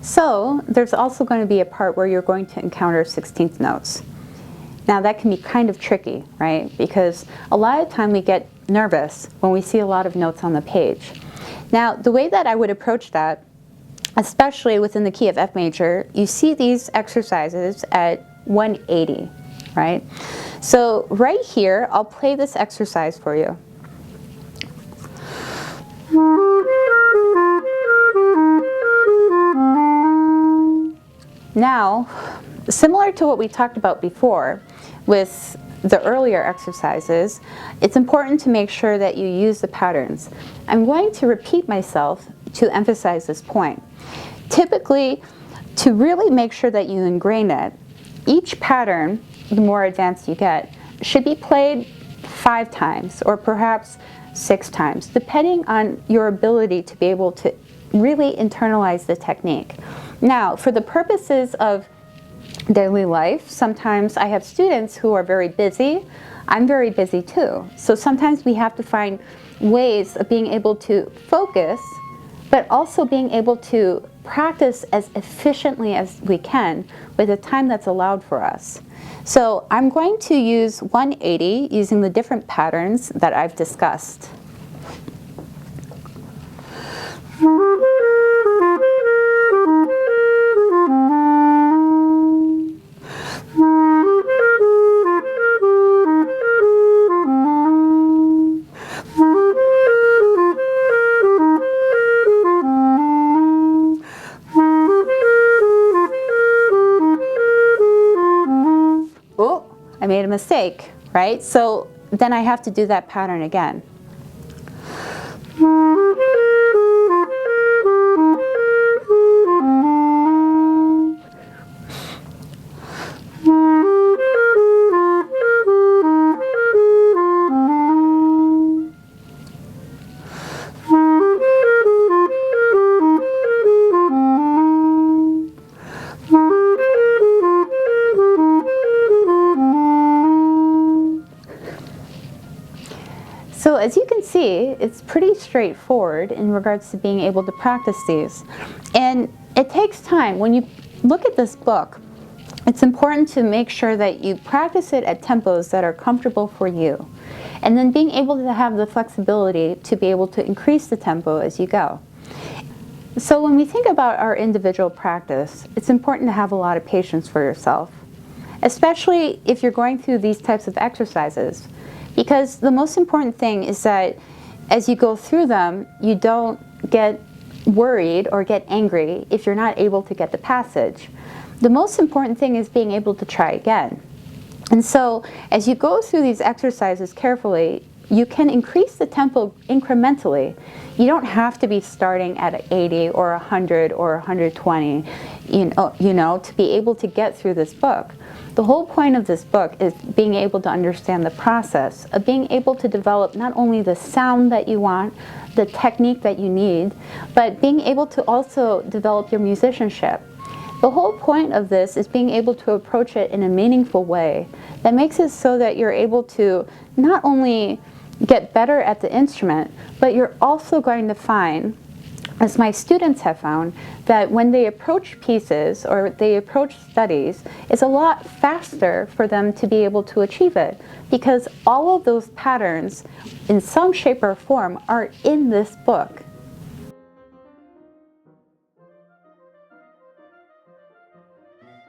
So there's also going to be a part where you're going to encounter 16th notes. Now that can be kind of tricky, right? Because a lot of time we get nervous when we see a lot of notes on the page. Now the way that I would approach that, especially within the key of F major, you see these exercises at 180, right? So right here, I'll play this exercise for you. Now, similar to what we talked about before with the earlier exercises, it's important to make sure that you use the patterns. I'm going to repeat myself to emphasize this point. Typically, to really make sure that you ingrain it, each pattern, the more advanced you get, should be played 5 times or perhaps 6 times, depending on your ability to be able to really internalize the technique. Now, for the purposes of daily life, sometimes I have students who are very busy. I'm very busy too. So sometimes we have to find ways of being able to focus, but also being able to practice as efficiently as we can with the time that's allowed for us. So I'm going to use 180 using the different patterns that I've discussed. Oh, I made a mistake, right? So then I have to do that pattern again. So as you can see, it's pretty straightforward in regards to being able to practice these. And it takes time. When you look at this book, it's important to make sure that you practice it at tempos that are comfortable for you. And then being able to have the flexibility to be able to increase the tempo as you go. So when we think about our individual practice, it's important to have a lot of patience for yourself, especially if you're going through these types of exercises. Because the most important thing is that as you go through them, you don't get worried or get angry if you're not able to get the passage. The most important thing is being able to try again. And so as you go through these exercises carefully, you can increase the tempo incrementally. You don't have to be starting at 80 or 100 or 120, you know, to be able to get through this book. The whole point of this book is being able to understand the process of being able to develop not only the sound that you want, the technique that you need, but being able to also develop your musicianship. The whole point of this is being able to approach it in a meaningful way that makes it so that you're able to not only get better at the instrument, but you're also going to find, as my students have found, that when they approach pieces or they approach studies, it's a lot faster for them to be able to achieve it, because all of those patterns in some shape or form are in this book.